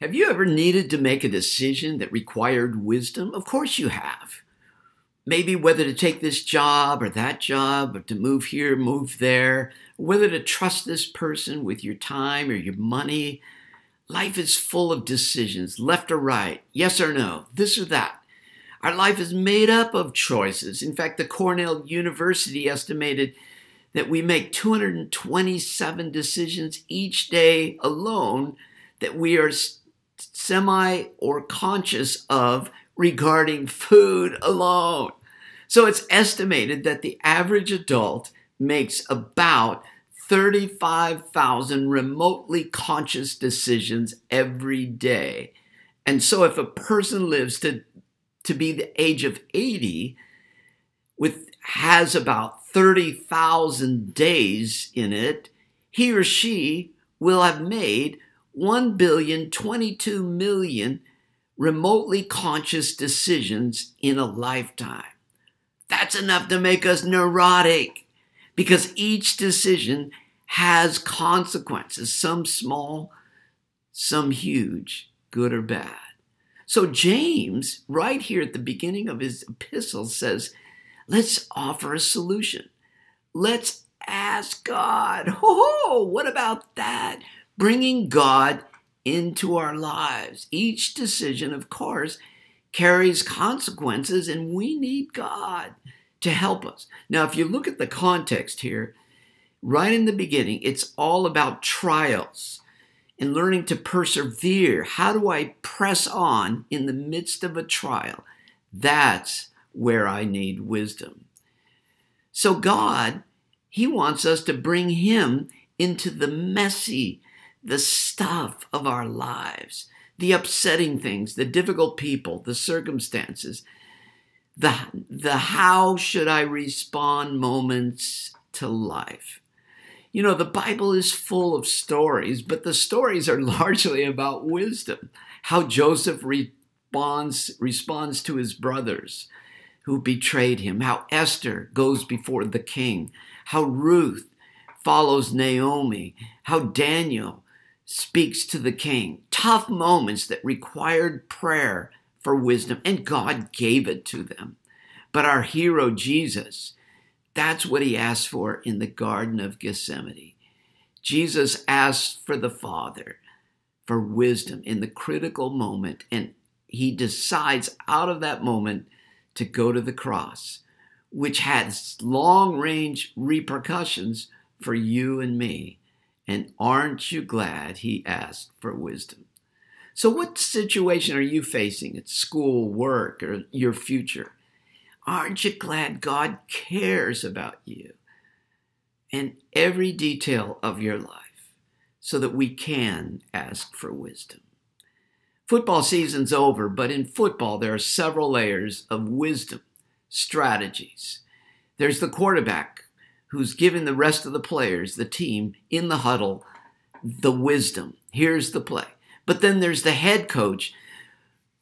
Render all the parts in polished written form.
Have you ever needed to make a decision that required wisdom? Of course you have. Maybe whether to take this job or that job, or to move here, move there, whether to trust this person with your time or your money. Life is full of decisions, left or right, yes or no, this or that. Our life is made up of choices. In fact, the Cornell University estimated that we make 227 decisions each day alone that we are semi or conscious of regarding food alone. So it's estimated that the average adult makes about 35,000 remotely conscious decisions every day. And so if a person lives to be the age of 80, has about 30,000 days in it, he or she will have made 1,022,000,000 remotely conscious decisions in a lifetime. That's enough to make us neurotic, because each decision has consequences, some small, some huge, good or bad. So James, right here at the beginning of his epistle, says, let's offer a solution. Let's ask God. What about that? Bringing God into our lives. Each decision, of course, carries consequences, and we need God to help us. Now, if you look at the context here, right in the beginning, it's all about trials and learning to persevere. How do I press on in the midst of a trial? That's where I need wisdom. So God, He wants us to bring Him into the messy, the stuff of our lives, the upsetting things, the difficult people, the circumstances, the how should I respond moments to life. You know, the Bible is full of stories, but the stories are largely about wisdom. How Joseph responds to his brothers who betrayed him. How Esther goes before the king. How Ruth follows Naomi. How Daniel speaks to the king. Tough moments that required prayer for wisdom, and God gave it to them. But our hero, Jesus, that's what He asked for in the Garden of Gethsemane. Jesus asked for the Father for wisdom in the critical moment, and He decides out of that moment to go to the cross, which has long-range repercussions for you and me. And aren't you glad He asked for wisdom? So what situation are you facing at school, work, or your future? Aren't you glad God cares about you and every detail of your life so that we can ask for wisdom? Football season's over, but in football there are several layers of wisdom, strategies. There's the quarterback who's giving the rest of the players, the team, in the huddle, the wisdom. Here's the play. But then there's the head coach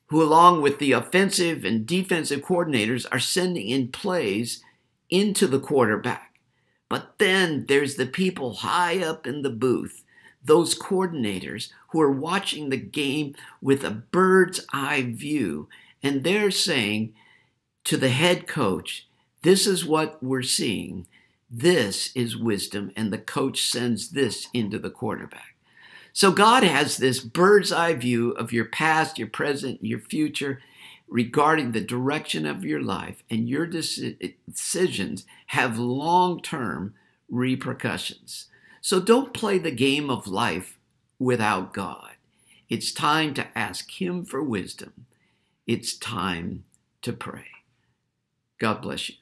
who, along with the offensive and defensive coordinators, are sending in plays into the quarterback. But then there's the people high up in the booth, those coordinators who are watching the game with a bird's eye view, and they're saying to the head coach, this is what we're seeing. This is wisdom, and the coach sends this into the quarterback. So God has this bird's eye view of your past, your present, your future regarding the direction of your life, and your decisions have long-term repercussions. So don't play the game of life without God. It's time to ask Him for wisdom. It's time to pray. God bless you.